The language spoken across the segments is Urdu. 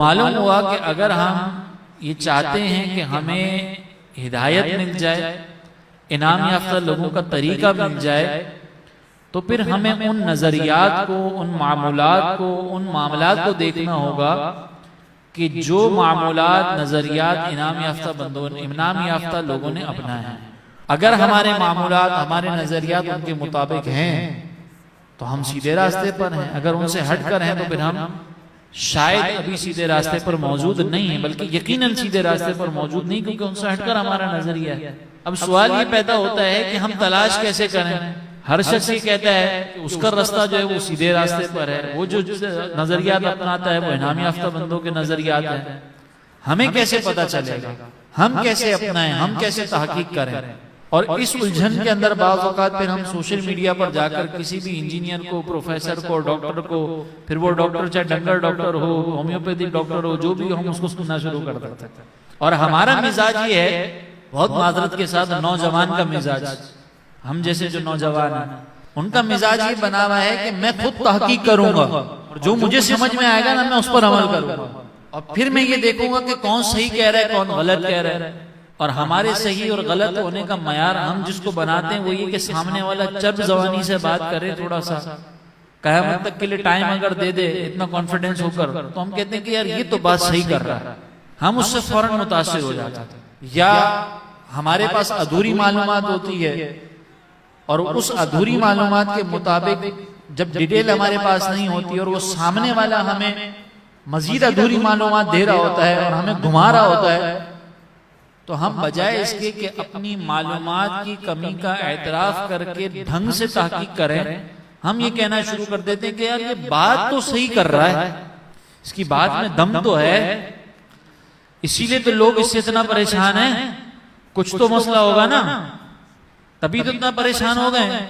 معلوم ہوا کہ اگر ہم یہ چاہتے ہیں کہ ہمیں ہدایت مل جائے، انعام یافتہ لوگوں کا طریقہ مل جائے، تو پھر ہمیں ان نظریات کو، ان معمولات کو، ان معاملات کو دیکھنا ہوگا کہ جو معمولات، نظریات انعام یافتہ لوگوں نے اپنائے ہیں۔ اگر ہمارے معمولات، ہمارے نظریات ان کے مطابق ہیں تو ہم سیدھے راستے پر ہیں، اگر ان سے ہٹ کر ہیں تو پھر ہم شاید ابھی سیدھے راستے پر موجود نہیں ہیں، بلکہ یقیناً سیدھے راستے پر موجود نہیں، کیونکہ ان سے ہٹ کر ہمارا نظریہ ہے۔ اب سوال یہ پیدا ہوتا ہے کہ ہم تلاش کیسے کریں؟ ہر شخص یہ کہتا ہے کہ اس کا راستہ جو ہے وہ سیدھے راستے پر ہے، وہ جو نظریات اپناتا ہے وہ انعام یافتہ بندوں کے نظریات ہیں۔ ہمیں کیسے پتہ چلے گا؟ ہم کیسے اپنائیں؟ ہم کیسے تحقیق کریں؟ اور اس الجھن کے اندر بعض اوقات پھر ہم سوشل میڈیا پر جا کر کسی بھی انجینئر کو، پروفیسر کو، ڈاکٹر کو، پھر وہ ڈاکٹر چاہے ڈنگر ڈاکٹر ہو، ہومیوپیتھک ڈاکٹر ہو، جو بھی ہم اس کو سننا شروع کر دیتے ہیں۔ اور ہمارا مزاج یہ ہے، بہت معذرت کے ساتھ، نوجوان کا مزاج، ہم جیسے جو نوجوان ہیں ان کا مزاج یہ بنا ہوا ہے کہ میں خود تحقیق کروں گا اور جو مجھے سمجھ میں آئے گا نا میں اس پر عمل کروں گا، اور پھر میں یہ دیکھوں گا کہ کون صحیح کہہ رہا ہے، کون غلط کہہ رہا ہے۔ اور ہمارے صحیح اور غلط ہونے کا معیار ہم جس کو بناتے ہیں وہ یہ کہ سامنے والا چرب زبانی سے بات کرے، تھوڑا سا قیامت تک کے لیے ٹائم اگر دے دے اتنا کانفیڈنس ہو کر، تو ہم کہتے ہیں کہ یار یہ تو بات صحیح کر رہا ہے، ہم اس سے فوراً متاثر ہو جاتے ہیں۔ یا ہمارے پاس ادھوری معلومات ہوتی ہے اور اس ادھوری معلومات کے مطابق جب ڈیٹیل ہمارے پاس نہیں ہوتی اور وہ سامنے والا ہمیں مزید ادھوری معلومات دے رہا ہوتا ہے اور ہمیں گھما رہا ہوتا ہے، تو ہم بجائے اس کے کہ اپنی معلومات کی کمی کا اعتراف کر کے ڈھنگ سے تحقیق کریں، ہم یہ کہنا شروع کر دیتے ہیں کہ یار یہ بات تو صحیح کر رہا ہے، اس کی بات میں دم تو ہے، اسی لیے تو لوگ اس سے اتنا پریشان ہیں، کچھ تو مسئلہ ہوگا نا، تبھی تو اتنا پریشان ہو گئے۔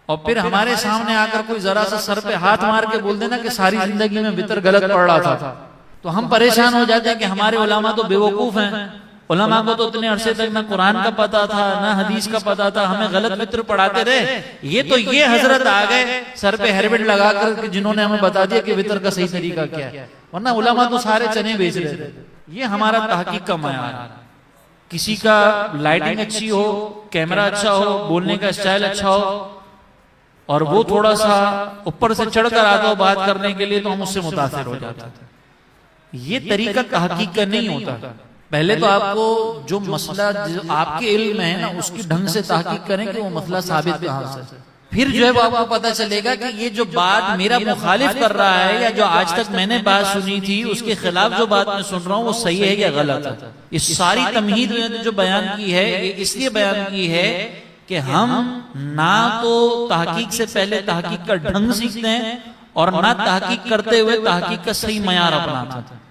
اور پھر ہمارے سامنے آ کر کوئی ذرا سا سر پہ ہاتھ مار کے بول دینا کہ ساری زندگی میں وطر غلط پڑ رہا تھا، تو ہم پریشان ہو جاتے ہیں کہ ہمارے علماء تو بے وقوف ہیں، علماء کو تو اتنے عرصے تک نہ قرآن کا پتا تھا نہ حدیث کا پتا تھا، ہمیں غلط وطر پڑھاتے رہے، یہ حضرت آ گئے سر پہ ہیلمٹ لگا کر جنہوں نے ہمیں بتا دیا کہ وطر کا صحیح طریقہ کیا ہے، ورنہ علماء تو سارے چنے بیچ رہے تھے۔ یہ ہمارا تحقیق کا معیار ہے۔ کسی کا لائٹنگ اچھی ہو، کیمرہ اچھا ہو، بولنے کا اسٹائل اچھا ہو، اور وہ تھوڑا سا اوپر سے چڑھ کر آتا ہو بات کرنے کے لیے، تو ہم اس سے متاثر ہو جاتے ہیں۔ یہ طریقہ تحقیق کا نہیں ہوتا۔ پہلے تو آپ کو جو مسئلہ آپ کے علم میں ہے نا اس کی ڈھنگ سے تحقیق کریں کہ وہ مسئلہ ثابت کہاں سے، پھر جو ہے وہ آپ کو پتا چلے گا کہ یہ جو بات میرا مخالف کر رہا ہے یا جو آج تک میں نے بات سنی تھی اس کے خلاف جو بات میں سن رہا ہوں وہ صحیح ہے یا غلط ہے۔ یہ ساری تمہید جو بیان کی ہے یہ اس لیے بیان کی ہے کہ ہم نہ تو تحقیق سے پہلے تحقیق کا ڈھنگ سیکھتے ہیں اور نہ تحقیق کرتے ہوئے تحقیق کا صحیح معیار اپناتے ہیں۔